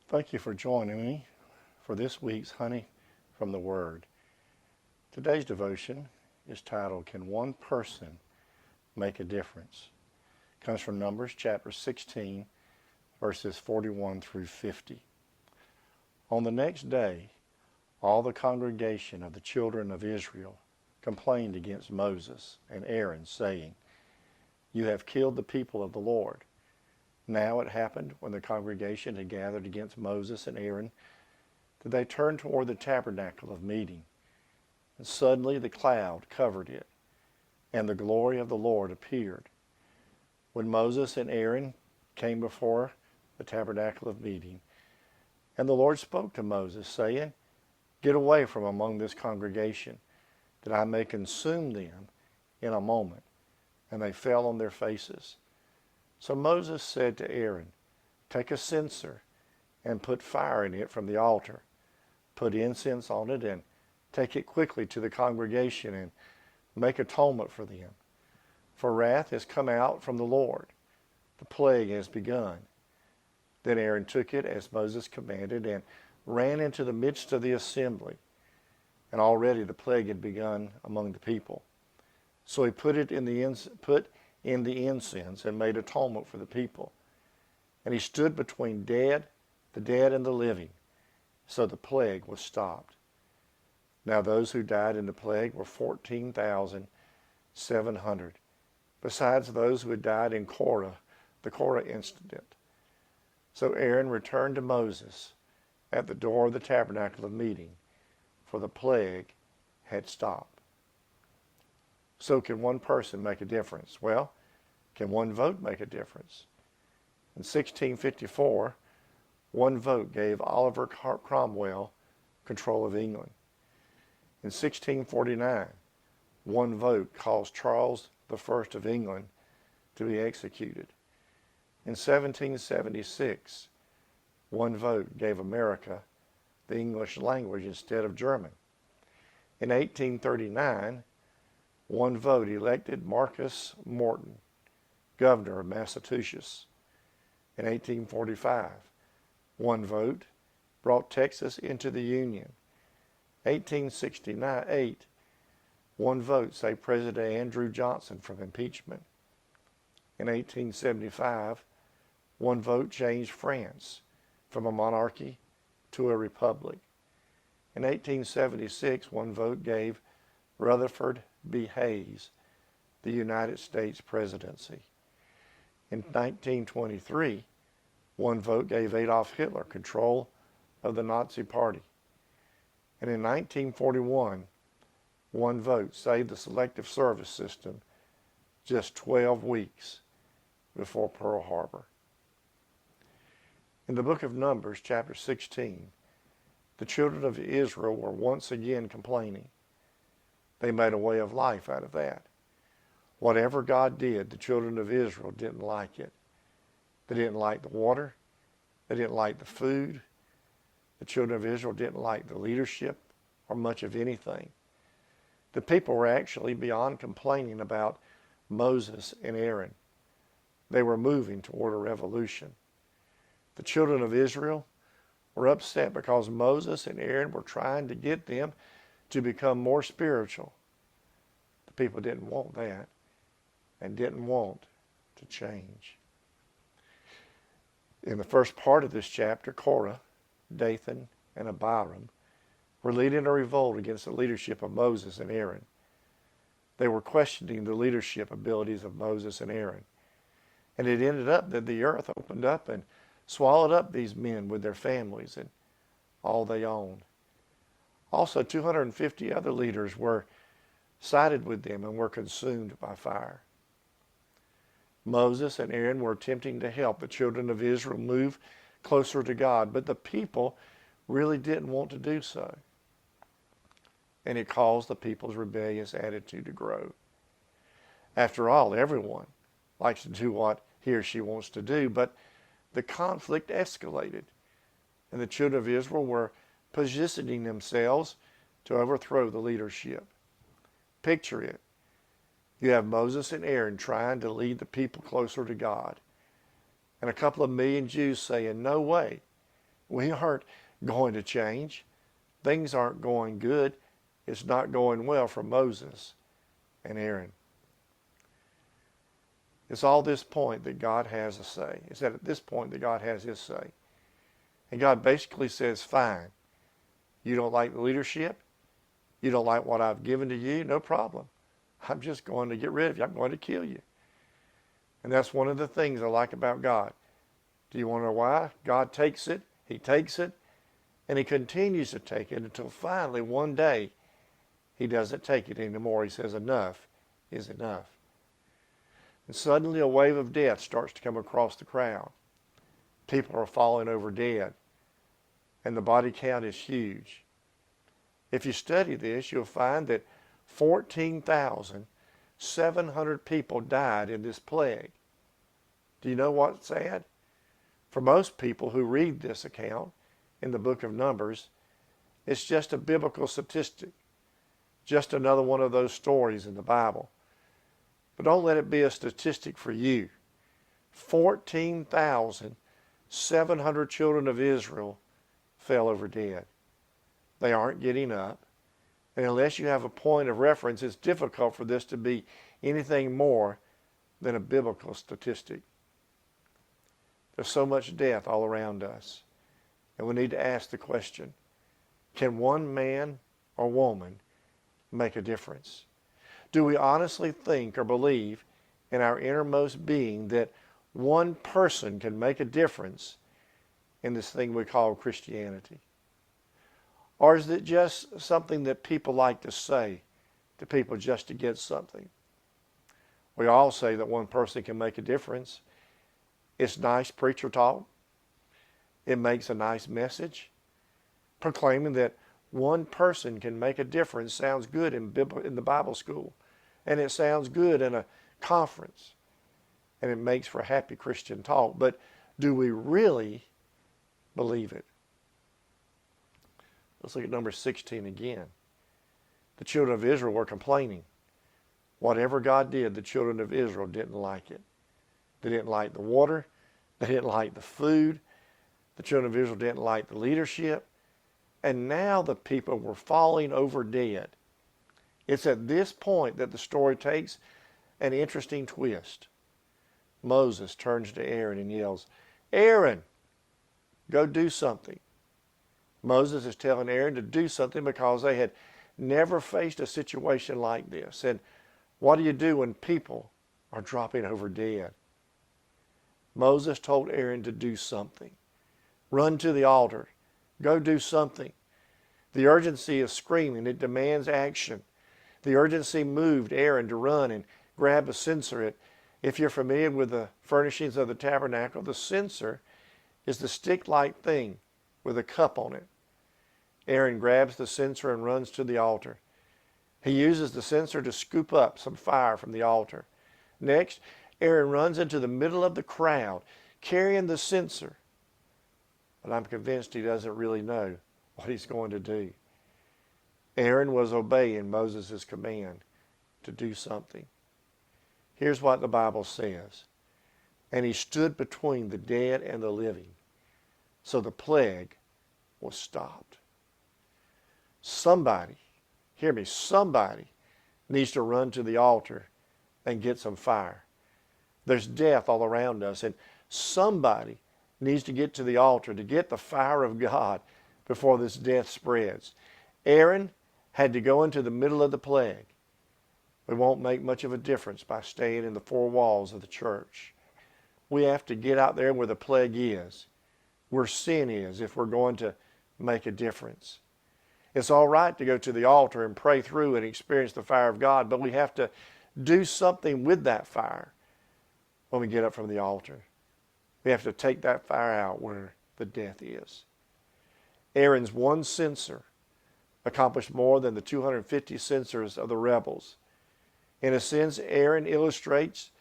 Thank you for joining me for this week's Honey from the Word. Today's devotion is titled, Can One Person Make a Difference? It comes from Numbers chapter 16, verses 41 through 50. On the next day, all the congregation of the children of Israel complained against Moses and Aaron, saying, You have killed the people of the Lord. Now it happened, when the congregation had gathered against Moses and Aaron, that they turned toward the tabernacle of meeting. And suddenly the cloud covered it, and the glory of the Lord appeared. When Moses and Aaron came before the tabernacle of meeting, and the Lord spoke to Moses, saying, Get away from among this congregation, that I may consume them in a moment. And they fell on their faces. So Moses said to Aaron, Take a censer and put fire in it from the altar. Put incense on it and take it quickly to the congregation and make atonement for them. For wrath has come out from the Lord. The plague has begun. Then Aaron took it as Moses commanded and ran into the midst of the assembly. And already the plague had begun among the people. So he put in the incense and made atonement for the people. And he stood between the dead and the living. So the plague was stopped. Now those who died in the plague were 14,700, besides those who had died in the Korah incident. So Aaron returned to Moses at the door of the tabernacle of meeting, for the plague had stopped. So can one person make a difference? Well, can one vote make a difference? In 1654, one vote gave Oliver Cromwell control of England. In 1649, one vote caused Charles I of England to be executed. In 1776, one vote gave America the English language instead of German. In 1839, one vote elected Marcus Morton, governor of Massachusetts. In 1845, one vote brought Texas into the Union. 1868, one vote saved President Andrew Johnson from impeachment. In 1875, one vote changed France from a monarchy to a republic. In 1876, one vote gave Rutherford B. Hayes the United States presidency. In 1923, one vote gave Adolf Hitler control of the Nazi Party. And in 1941, one vote saved the Selective Service System just 12 weeks before Pearl Harbor. In the book of Numbers, chapter 16, the children of Israel were once again complaining. They made a way of life out of that. Whatever God did, the children of Israel didn't like it. They didn't like the water. They didn't like the food. The children of Israel didn't like the leadership or much of anything. The people were actually beyond complaining about Moses and Aaron. They were moving toward a revolution. The children of Israel were upset because Moses and Aaron were trying to get them to become more spiritual. The people didn't want that and didn't want to change. In the first part of this chapter, Korah, Dathan, and Abiram were leading a revolt against the leadership of Moses and Aaron. They were questioning the leadership abilities of Moses and Aaron. And it ended up that the earth opened up and swallowed up these men with their families and all they owned. Also, 250 other leaders were sided with them and were consumed by fire. Moses and Aaron were attempting to help the children of Israel move closer to God, but the people really didn't want to do so. And it caused the people's rebellious attitude to grow. After all, everyone likes to do what he or she wants to do, but the conflict escalated, and the children of Israel were positioning themselves to overthrow the leadership. Picture it. You have Moses and Aaron trying to lead the people closer to God, and a couple of million Jews saying, no way, We aren't going to change. Things aren't going good. It's not going well for Moses and Aaron. It's all this point that God has a say. It's at this point that God has his say. And God basically says, fine, you don't like the leadership? You don't like what I've given to you? No problem. I'm just going to get rid of you. I'm going to kill you. And that's one of the things I like about God. Do you want to know why? God takes it, he takes it, and he continues to take it until finally one day he doesn't take it anymore. He says enough is enough. And suddenly a wave of death starts to come across the crowd. People are falling over dead. And the body count is huge. If you study this, you'll find that 14,700 people died in this plague. Do you know what's sad? For most people who read this account in the book of Numbers, it's just a biblical statistic. Just another one of those stories in the Bible. But don't let it be a statistic for you. 14,700 children of Israel fell over dead. They aren't getting up. And unless you have a point of reference, it's difficult for this to be anything more than a biblical statistic. There's so much death all around us. And we need to ask the question, can one man or woman make a difference? Do we honestly think or believe in our innermost being that one person can make a difference in this thing we call Christianity? Or is it just something that people like to say to people just to get something? We all say that one person can make a difference. It's nice preacher talk. It makes a nice message. Proclaiming that one person can make a difference sounds good in the Bible school. And it sounds good in a conference. And it makes for happy Christian talk. But do we really believe it? Let's look at number 16 again. The children of Israel were complaining. Whatever God did, the children of Israel didn't like it. They didn't like the water. They didn't like the food. The children of Israel didn't like the leadership. And now the people were falling over dead. It's at this point that the story takes an interesting twist. Moses turns to Aaron and yells, Aaron, go do something. Moses is telling Aaron to do something because they had never faced a situation like this. And what do you do when people are dropping over dead? Moses told Aaron to do something. Run to the altar. Go do something. The urgency is screaming. It demands action. The urgency moved Aaron to run and grab a censer. If you're familiar with the furnishings of the tabernacle, the censer is the stick-like thing with a cup on it. Aaron grabs the censer and runs to the altar. He uses the censer to scoop up some fire from the altar. Next, Aaron runs into the middle of the crowd, carrying the censer. But I'm convinced he doesn't really know what he's going to do. Aaron was obeying Moses' command to do something. Here's what the Bible says. And he stood between the dead and the living. So the plague was stopped. Somebody, hear me, somebody needs to run to the altar and get some fire. There's death all around us, and somebody needs to get to the altar to get the fire of God before this death spreads. Aaron had to go into the middle of the plague. We won't make much of a difference by staying in the four walls of the church. We have to get out there where the plague is, where sin is, if we're going to make a difference. It's all right to go to the altar and pray through and experience the fire of God, but we have to do something with that fire when we get up from the altar. We have to take that fire out where the death is. Aaron's one censer accomplished more than the 250 censers of the rebels. In a sense, Aaron illustrates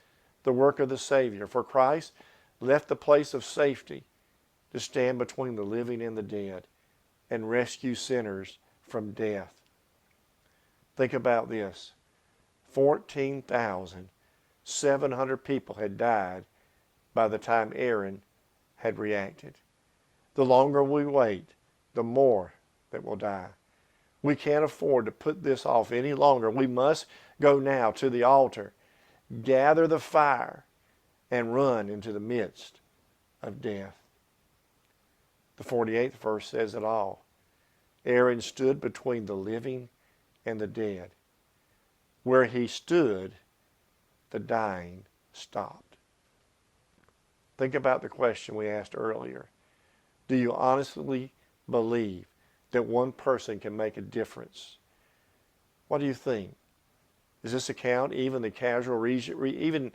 the work of the Savior, for Christ left the place of safety to stand between the living and the dead and rescue sinners from death. Think about this. 14,700 people had died by the time Aaron had reacted. The longer we wait, the more that will die. We can't afford to put this off any longer. We must go now to the altar, gather the fire, and run into the midst of death. The 48th verse says it all. Aaron stood between the living and the dead. Where he stood, the dying stopped. Think about the question we asked earlier. Do you honestly believe that one person can make a difference? What do you think? Is this account even the casual reader, even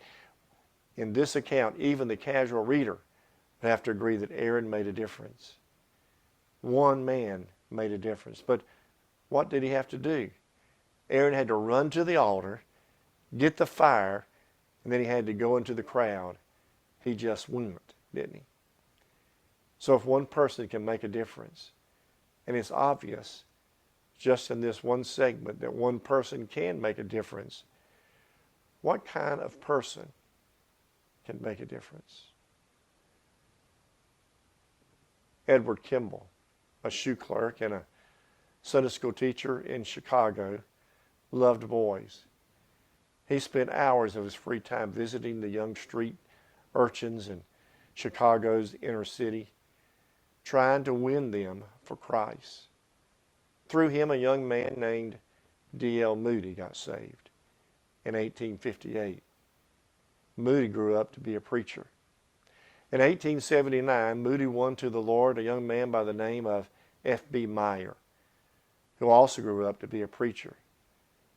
in this account, even the casual reader would have to agree that Aaron made a difference? One man made a difference. But what did he have to do? Aaron had to run to the altar, get the fire, and then he had to go into the crowd. He just went, didn't he? So if one person can make a difference, and it's obvious just in this one segment that one person can make a difference, what kind of person can make a difference? Edward Kimball, a shoe clerk and a Sunday school teacher in Chicago, loved boys. He spent hours of his free time visiting the young street urchins in Chicago's inner city, trying to win them for Christ. Through him, a young man named D.L. Moody got saved in 1858. Moody grew up to be a preacher. In 1879, Moody won to the Lord a young man by the name of F.B. Meyer, who also grew up to be a preacher,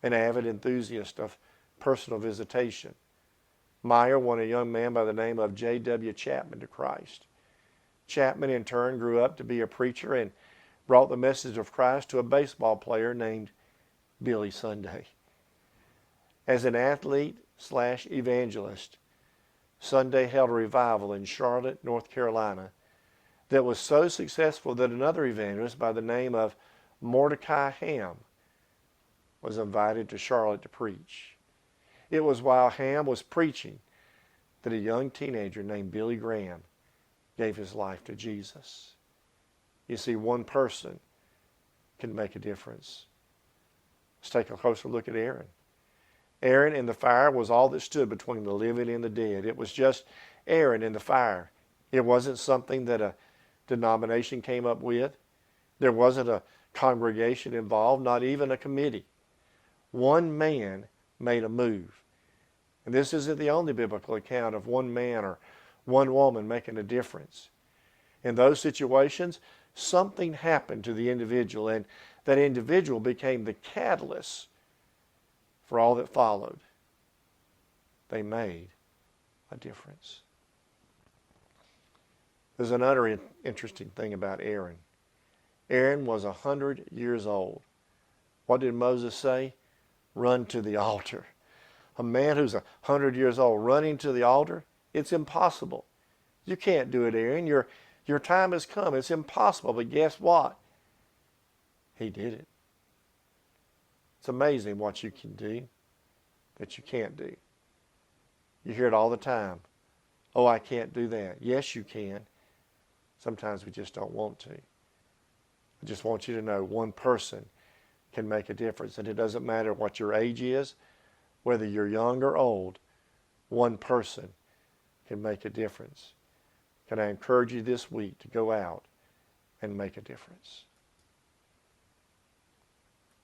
an avid enthusiast of personal visitation. Meyer won a young man by the name of J.W. Chapman to Christ. Chapman, in turn, grew up to be a preacher and brought the message of Christ to a baseball player named Billy Sunday. As an athlete/evangelist, Sunday held a revival in Charlotte, North Carolina, that was so successful that another evangelist by the name of Mordecai Ham was invited to Charlotte to preach. It was while Ham was preaching that a young teenager named Billy Graham gave his life to Jesus. You see, one person can make a difference. Let's take a closer look at Aaron. Aaron in the fire was all that stood between the living and the dead. It was just Aaron in the fire. It wasn't something that a denomination came up with. There wasn't a congregation involved, not even a committee. One man made a move. And this isn't the only biblical account of one man or one woman making a difference. In those situations, something happened to the individual, and that individual became the catalyst for all that followed. They made a difference. There's another interesting thing about Aaron. Aaron was 100 years old. What did Moses say? Run to the altar. A man who's 100 years old running to the altar, it's impossible. You can't do it, Aaron. Your time has come. It's impossible. But guess what? He did it. It's amazing what you can do that you can't do. You hear it all the time. Oh, I can't do that. Yes, you can. Sometimes we just don't want to. I just want you to know one person can make a difference. And it doesn't matter what your age is, whether you're young or old, one person can make a difference. Can I encourage you this week to go out and make a difference?